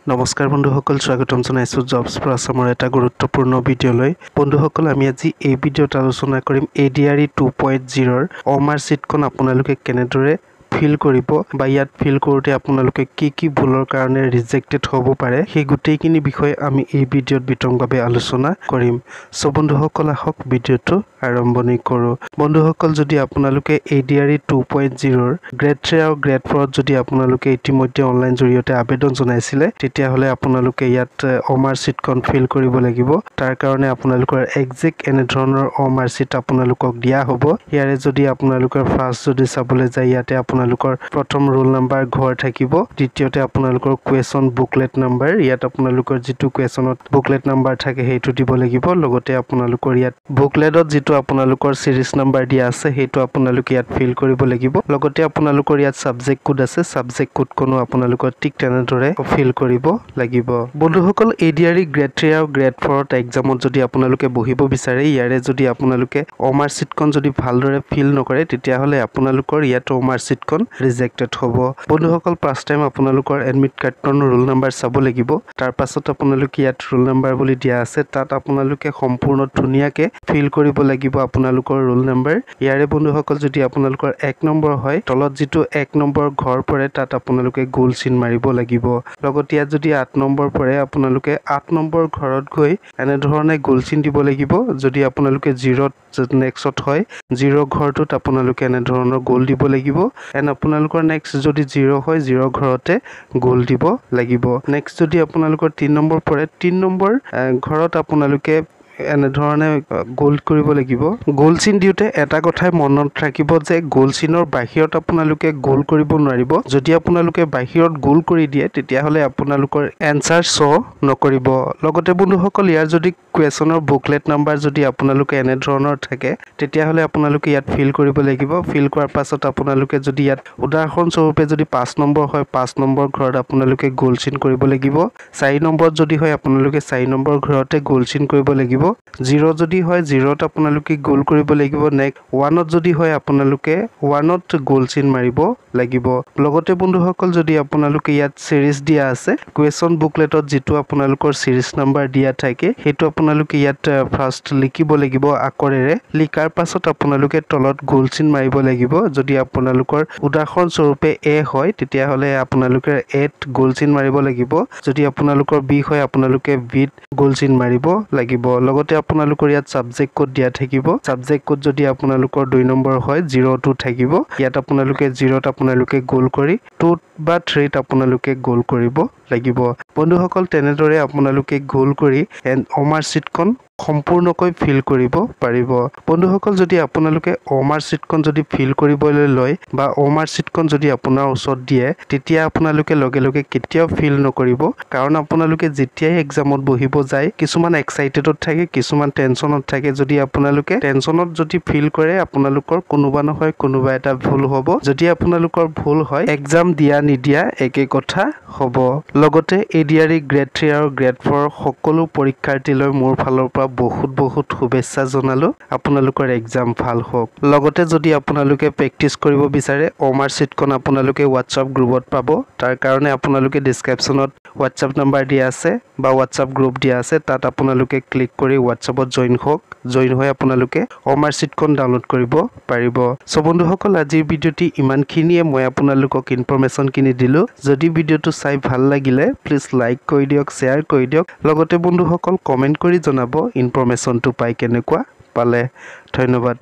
নমস্কাৰ বন্ধুসকল, স্বাগতম জনাইছোঁ জবছ ফৰ আছামৰ এটা গুৰুত্বপূৰ্ণ ভিডিঅ'লৈ। বন্ধুসকল, আমি আজি এই ভিডিঅ'ত আলোচনা কৰিম ADRE 2.0ৰ অমাৰ ছিটখন আপোনালোকে কেনেদৰে ফিল কৰিব বা ইয়াত ফিল কৰোঁতে আপোনালোকে কি ভুলৰ কাৰণে ৰিজেক্টেড হ'ব পাৰে সেই গোটেইখিনি বিষয়ে আমি এই ভিডিঅ'ত বিতংভাৱে আলোচনা কৰিম। সো বন্ধুসকল, আহক ভিডিঅ'টো আৰম্ভণি কৰোঁ। বন্ধুসকল, যদি আপোনালোকে ADRE 2.0ৰ গ্ৰেড 3 আৰু গ্ৰেড 4ত যদি আপোনালোকে ইতিমধ্যে অনলাইন জৰিয়তে আবেদন জনাইছিলে তেতিয়াহ'লে আপোনালোকে ইয়াত অমাৰ ছিটখন ফিল কৰিব লাগিব। তাৰ কাৰণে আপোনালোকৰ এক্সাক্ট এনেধৰণৰ অমাৰ ছিট আপোনালোকক দিয়া হ'ব। ইয়াৰে যদি আপোনালোকৰ ফাৰ্ষ্ট যদি চাবলৈ যায়, ইয়াতে আপোনালোকৰ প্ৰথম ৰোল নাম্বাৰ ঘৰ থাকিব, দ্বিতীয়তে আপোনালোকৰ কুৱেশ্যন বুকলেট নাম্বাৰ, ইয়াত আপোনালোকৰ যিটো কুৱেশ্যনত বুকলেট নাম্বাৰ থাকে সেইটো দিব লাগিব। লগতে আপোনালোকৰ ইয়াত বুকলেটত যিটো আপোনালোকৰ সিৰিজ নাম্বাৰ দিয়া আছে সেইটো আপোনালোকে ইয়াত ফিল কৰিব লাগিব। লগতে আপোনালোকৰ ইয়াত সাবজেক্ট কোড আছে, সাবজেক্ট কোডখনো আপোনালোকৰ ঠিক তেনেদৰে ফিল কৰিব লাগিব। বন্ধুসকল, ADRE গ্ৰেড 3 আৰু গ্ৰেড 4ত এক্সামত যদি আপোনালোকে বহিব বিচাৰে, ইয়াৰে যদি আপোনালোকে অমাৰ ছিটখন যদি ভালদৰে ফিল নকৰে তেতিয়াহ'লে আপোনালোকৰ ইয়াত অমাৰ ছিটখন ৰিজেক্টেড হ'ব। বন্ধুসকল, ফাৰ্ষ্ট টাইম আপোনালোকৰ এডমিট কাৰ্ডখন ৰোল নাম্বাৰ চাব লাগিব। তাৰ পাছত আপোনালোকে ইয়াত ৰোল নাম্বাৰ বুলি দিয়া আছে, তাত আপোনালোকে সম্পূৰ্ণ ধুনীয়াকে ফিল কৰিব লাগিব আপোনালোকৰ ৰোল নাম্বাৰ। ইয়াৰে বন্ধুসকল, যদি আপোনালোকৰ 1 নম্বৰ হয়, তলত যিটো 1 নম্বৰ ঘৰ পৰে তাত আপোনালোকে গোল চিন মাৰিব লাগিব। লগতে ইয়াত যদি 8 নম্বৰ পৰে, আপোনালোকে 8 নম্বৰ ঘৰত গৈ এনেধৰণে গোল চিন দিব লাগিব। যদি আপোনালোকে 0ত নেক্সট হয়, 0 ঘৰটোত আপোনালোকে এনেধৰণৰ গোল দিব লাগিব। এণ্ড আপোনালোকৰ নেক্সট যদি 0 হয়, 0 ঘৰতে গোল দিব লাগিব। নেক্সট যদি আপোনালোকৰ 3 নম্বৰ পৰে, 3 নম্বৰ ঘৰত আপোনালোকে এনেধৰণে গোল কৰিব লাগিব। গোল চিন দিওঁতে এটা কথাই মনত ৰাখিব যে গোল চিনৰ বাহিৰত আপোনালোকে গোল কৰিব নোৱাৰিব। যদি আপোনালোকে বাহিৰত গোল কৰি দিয়ে তেতিয়াহ'লে আপোনালোকৰ এনচাৰ শ্ব' নকৰিব। লগতে বন্ধুসকল, ইয়াৰ যদি কুৱেশ্যনৰ বুকলেট নাম্বাৰ যদি আপোনালোকে এনেধৰণৰ থাকে তেতিয়াহ'লে আপোনালোকে ইয়াত ফিল কৰিব লাগিব। ফিল কৰাৰ পাছত আপোনালোকে যদি ইয়াত উদাহৰণস্বৰূপে যদি 5 নম্বৰ হয়, 5 নম্বৰ ঘৰত আপোনালোকে গোল চিন কৰিব লাগিব। 4 নম্বৰত যদি হয় আপোনালোকে 4 নম্বৰ ঘৰতে গোল চিন কৰিব লাগিব। 0 যদি হয় 0ত আপোনালোকে গোল কৰিব লাগিব। নেক্সট 1ত যদি হয় আপোনালোকে 1ত গোল চিন মাৰিব লাগিব। লগতে বন্ধুসকল, যদি আপোনালোকে ইয়াত সিৰিজ দিয়া আছে, কুৱেশ্যন বুকলেটত যিটো আপোনালোকৰ সিৰিজ নাম্বাৰ দিয়া থাকে সেইটো আপোনালোকে ইয়াত ফাৰ্ষ্ট লিখিব লাগিব আখৰেৰে। লিখাৰ পাছত আপোনালোকে তলত গোল চিন মাৰিব লাগিব। যদি আপোনালোকৰ উদাহৰণস্বৰূপে A হয় তেতিয়াহ'লে আপোনালোকে Aত গোল চিন মাৰিব লাগিব। যদি আপোনালোকৰ B হয় আপোনালোকে Bত গোল চিন মাৰিব লাগিব। লগতে আপোনালোকৰ ইয়াত সাবজেক্ট কোড দিয়া থাকিব। সাবজেক্ট কোড যদি আপোনালোকৰ 2 নম্বৰ হয়, 0টো থাকিব। ইয়াত আপোনালোকে 0ত আপোনালোকে গোল কৰি 2 বা 3ত আপোনালোকে গোল কৰিব লাগিব। বন্ধুসকল, তেনেদৰে আপোনালোকে গোল কৰি অমাৰ ছিটখন সম্পূৰ্ণকৈ ফিল কৰিব পাৰিব। বন্ধুসকল, যদি আপোনালোকে অমাৰ ছিটখন যদি ফিল কৰিবলৈ লয় বা অমাৰ ছিটখন যদি আপোনাৰ ওচৰত দিয়ে তেতিয়া আপোনালোকে লগে লগে কেতিয়াও ফিল নকৰিব। কাৰণ আপোনালোকে যেতিয়াই এক্সামত বহিব যায় কিছুমান এক্সাইটেডত থাকে, কিছুমান টেনশ্যনত থাকে। যদি আপোনালোকে টেনশ্যনত যদি ফিল কৰে আপোনালোকৰ কোনোবা নহয় কোনোবা এটা ভুল হ'ব। যদি আপোনালোকৰ ভুল হয়, এক্সাম দিয়া নিদিয়া একে কথা হ'ব। লগতে ADRE গ্ৰেড 3 আৰু গ্ৰেড 4 সকলো পৰীক্ষাৰ্থীলৈ মোৰ ফালৰ পৰা বহুত শুভেচ্ছা জনালো। আপোনালোকৰ এক্সাম ভাল হওক। লগতে যদি আপোনালোকে প্ৰেক্টিচ কৰিব বিচাৰে, অমাৰ ছিটখন আপোনালোকে হোৱাটছআপ গ্ৰুপত পাব। তাৰ কাৰণে আপোনালোকে ডিছক্ৰিপশ্যনত হোৱাটছআপ নাম্বাৰ দিয়া আছে বা হোৱাটছআপ গ্ৰুপ দিয়া আছে, তাত আপোনালোকে ক্লিক কৰি হোৱাটছআপত জইন হওক। জইন হৈ আপোনালোকে অমাৰ ছিটখন ডাউনলোড কৰিব পাৰিব। সো বন্ধুসকল, আজিৰ ভিডিঅ'টি ইমানখিনিয়ে। মই আপোনালোকক ইনফৰমেশ্যনখিনি দিলোঁ। যদি ভিডিঅ'টো চাই ভাল লাগিলে প্লিজ লাইক কৰি দিয়ক, শ্বেয়াৰ কৰি দিয়ক। লগতে বন্ধুসকল কমেণ্ট কৰি জনাব ইনফৰমেশ্যনটো পাই কেনেকুৱা পালে। ধন্যবাদ।